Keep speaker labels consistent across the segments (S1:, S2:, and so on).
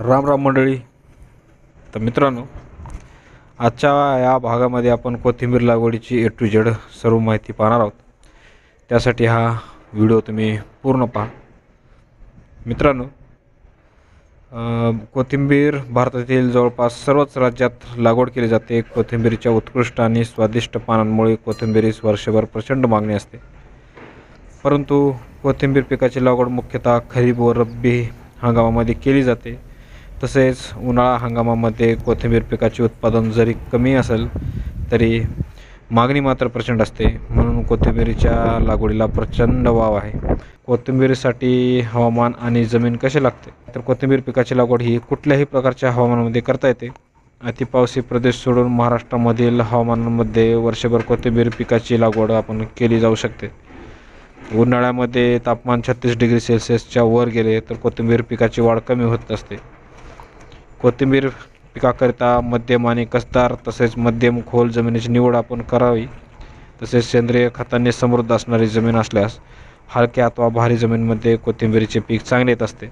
S1: राम राम मंडळी. तर मित्रांनो, आजच्या या भागामध्ये आपण कोथिंबीर लागवडीची A to Z सर्व माहिती पाहणार आहोत. त्यासाठी हा व्हिडिओ तुम्ही पूर्ण पहा. मित्रांनो, कोथिंबीर भारतातील जवळपास सर्वच राज्यात लागवड केली जाते. कोथिंबीरीच्या उत्कृष्ट आणि स्वादिष्ट पानांमुळे कोथिंबीरीस वर्षभर प्रचंड मागणी असते. परंतु कोथिंबीर पिकाची लागवड मुख्यतः खरीप व रब्बी हंगामामध्ये केली जाते. तसेच उन्हाळा हंगामामध्ये कोथिंबीर पिकाचे उत्पादन जरी कमी असेल तरी मागणी मात्र प्रचंड असते. म्हणून कोथिंबीरीच्या लागवडीला प्रचंड वाव आहे. कोथिंबीरीसाठी हवामान आणि जमीन कसे लागते, तर कोथिंबीर पिकाची लागवड ही कुठल्याही प्रकारच्या हवामानामध्ये करता येते. अतिपावसी प्रदेश सोडून महाराष्ट्रामधील हवामानामध्ये वर्षभर कोथिंबीर पिकाची लागवड आपण केली जाऊ शकते. उन्हाळ्यामध्ये तापमान 36 डिग्री सेल्सिअसच्या वर गेले तर कोथिंबीर पिकाची वाढ कमी होत असते. कोथिंबीर पिकाकरिता मध्यम आणि कसदार तसेच मध्यम खोल जमिनीची निवड आपण करावी. तसेच सेंद्रिय खतांनी समृद्ध असणारी जमीन असल्यास हलक्या अथवा भारी जमीनमध्ये कोथिंबीरीचे पीक चांगले येत असते.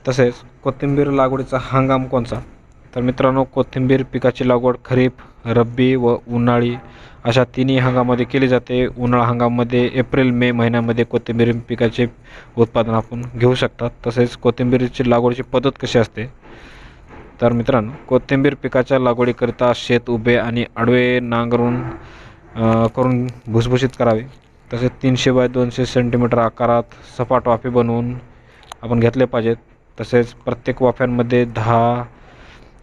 S1: तसेच कोथिंबीर लागवडीचा हंगाम कोणता, तर मित्रांनो, कोथिंबीर पिकाची लागवड खरीप, रब्बी व उन्हाळी अशा तिन्ही हंगामामध्ये केली जाते. उन्हाळा हंगामामध्ये एप्रिल-मे महिन्यामध्ये कोथिंबीर पिकाचे उत्पादन आपण घेऊ शकतात. तसेच कोथिंबीरीची लागवडीची पद्धत कशी असते, तर मित्रांनो, कोथिंबीर पिकाच्या लागवडीकरिता शेत उभे आणि आडवे नांगरून करून भुसभुशीत करावे. तसेच 300 बाय 200 सेंटीमीटर आकारात सपाट वाफे बनवून आपण घेतले पाहिजेत. तसेच प्रत्येक वाफ्यांमध्ये 10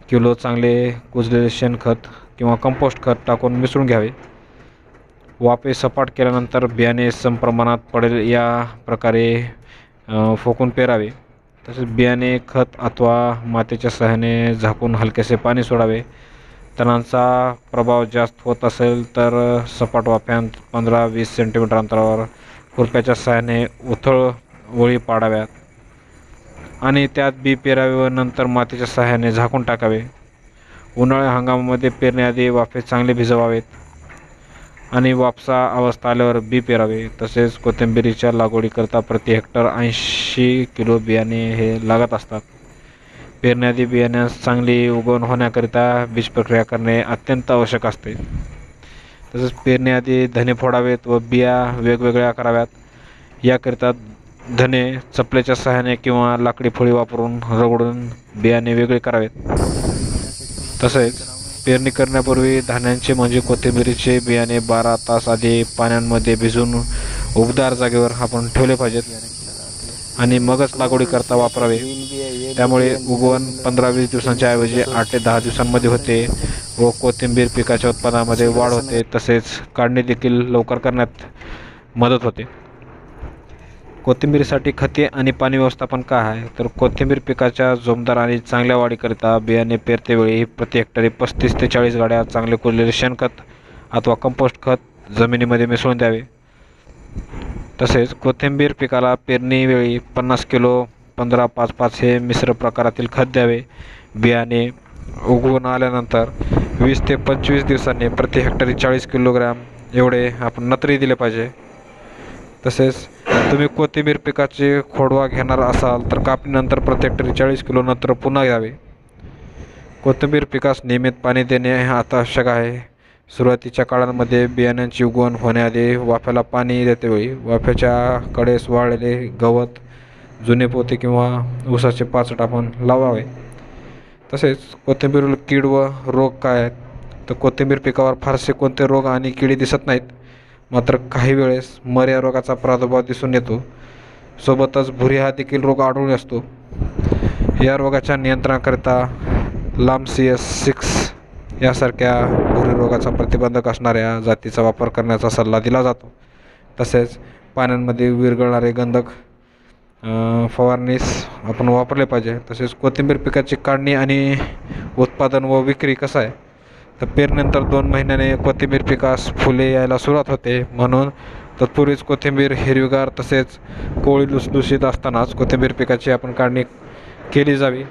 S1: किलो चांगले कुजलेले शेणखत किंवा कंपोस्ट खत टाकून मिसळून घ्यावे. वाफे सपाट केल्यानंतर बियाणे समप्रमाणात पडेल या प्रकारे फोकून पेरावे. तसेच बियाणे खत अथवा मातीच्या सहाय्याने झाकून हलकेसे पाणी सोडावे. तणांचा प्रभाव जास्त होत असेल तर सपाट वाफ्यांत 15-20 सेंटीमीटर अंतरावर खुरप्याच्या सहाय्याने उथळ ओळी पाडाव्यात आणि त्यात बी पेरावे व नंतर मातीच्या सहाय्याने झाकून टाकावे. उन्हाळी हंगामामध्ये पेरण्याआधी वाफे चांगले भिजवावेत आणि वापसा अवस्था आल्यावर बी पेरावे. तसेच कोथिंबीरीच्या लागवडीकरता प्रति हेक्टर 80 किलो बियाणे हे लागत असतात. पेरण्याआधी बियाण्यास चांगली उगवण होण्याकरिता बीज प्रक्रिया करणे अत्यंत आवश्यक असते. तसेच पेरण्याआधी धने फोडावेत व बिया वेगवेगळ्या कराव्यात. याकरिता धने चपलेच्या सहाय्याने किंवा लाकडी फळी वापरून रगडून बियाणे वेगळे करावेत. तसेच पेरणी करण्यापूर्वी धान्यांचे म्हणजे कोथिंबीरीचे बियाणे 12 तास आधी पाण्यामध्ये भिजून उबदार जागेवर आपण ठेवले पाहिजेत आणि मगच लागवडीकरता वापरावे. त्यामुळे उगवण 15-20 दिवसांच्या ऐवजी 8 ते 10 दिवसांमध्ये होते व कोथिंबीर पिकाच्या उत्पादनामध्ये वाढ होते. तसेच काढणी देखील लवकर करण्यात मदत होते. कोथिंबीरीसाठी खते आणि पाणी व्यवस्थापन काय आहे, तर कोथिंबीर पिकाच्या जोमदार आणि चांगल्या वाढीकरिता बियाणे पेरतेवेळी प्रति हेक्टरी 35 ते 40 गाड्या चांगले कुजलेले शेणखत अथवा कंपोस्ट खत जमिनीमध्ये मिसळून द्यावे. तसेच कोथिंबीर पिकाला पेरणीवेळी 50 किलो 15-5-5 हे मिश्र प्रकारातील खत द्यावे. बियाणे उगवून आल्यानंतर 20 ते 25 दिवसांनी प्रति हेक्टरी 40 किलोग्रॅम एवढे आपण नत्री दिले पाहिजे. तसेच तुम्ही कोथिंबीर पिकाचे खोडवा घेणार असाल तर कापणीनंतर प्रति हेक्टरी 40 किलो नत्र पुन्हा घ्यावे. कोथिंबीर पिकास नियमित पाणी देणे आता आवश्यक आहे. सुरुवातीच्या काळांमध्ये बियाण्यांची उगवण होण्याआधी वाफ्याला पाणी देतेवेळी वाफ्याच्या कडेस वाळलेले गवत, जुने पोते किंवा ऊसाचे पाचट आपण लावावे. तसेच कोथिंबीर कीड व रोग काय आहेत, तर कोथिंबीर पिकावर फारसे कोणते रोग आणि किडी दिसत नाहीत. मात्र काही वेळेस मर या रोगाचा प्रादुर्भाव दिसून येतो. सोबतच भुरी हा देखील रोग आढळून असतो. या रोगाच्या नियंत्रणाकरिता लांब-CS6 यासारख्या भुरी रोगाचा प्रतिबंधक असणाऱ्या जातीचा वापर करण्याचा सल्ला दिला जातो. तसेच पाण्यामध्ये विरघळणारे गंधक फवारणीस आपण वापरले पाहिजे. तसेच कोथिंबीर पिकाची काढणी आणि उत्पादन व विक्री कसं आहे, तर पेरणीनंतर 2 महिन्याने कोथिंबीर पिकास फुले यायला सुरुवात होते. म्हणून तत्पूर्वीच कोथिंबीर हिरवीगार तसेच कोवळी लुसलुशीत असतानाच कोथिंबीर पिकाची आपण काढणी केली जावी.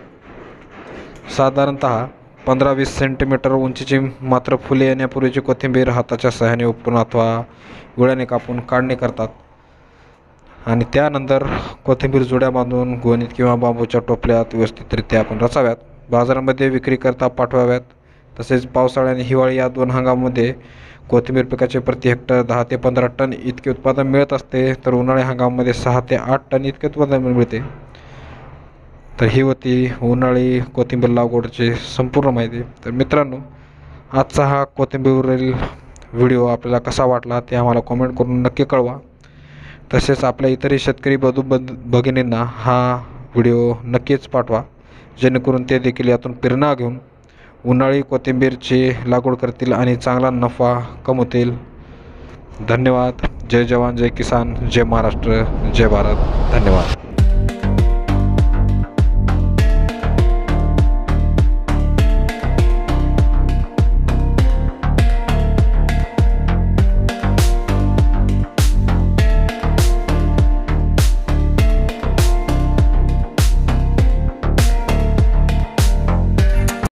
S1: साधारणतः 15-20 सेंटीमीटर उंचीची मात्र फुले येण्यापूर्वीची कोथिंबीर हाताच्या सहाय्याने उपटून अथवा विळ्याने कापून काढणी करतात. आणि त्यानंतर कोथिंबीर जुड्या बांधून गोणीत किंवा बांबूच्या टोपल्यात व्यवस्थितरित्या आपण रचाव्यात, बाजारामध्ये विक्रीकरता पाठवाव्यात. तसेच पावसाळा आणि हिवाळी या 2 हंगामामध्ये कोथिंबीर पिकाचे प्रति हेक्टर 10 ते 15 टन इतके उत्पादन मिळत असते, तर उन्हाळी हंगामामध्ये 6 ते 8 टन इतके उत्पादन मिळते. तर ही होती उन्हाळी कोथिंबीर लागवडची संपूर्ण माहिती. तर मित्रांनो, आजचा हा कोथिंबीरवरील व्हिडिओ आपल्याला कसा वाटला ते आम्हाला कॉमेंट करून नक्की कळवा. तसेच आपल्या इतरही शेतकरी भगिनींना हा व्हिडिओ नक्कीच पाठवा, जेणेकरून ते देखील यातून प्रेरणा घेऊन उन्हाळी कोथिंबीरची लागवड करतील आणि चांगला नफा कमवतील. धन्यवाद. जय जवान, जय किसान, जय महाराष्ट्र, जय भारत. धन्यवाद.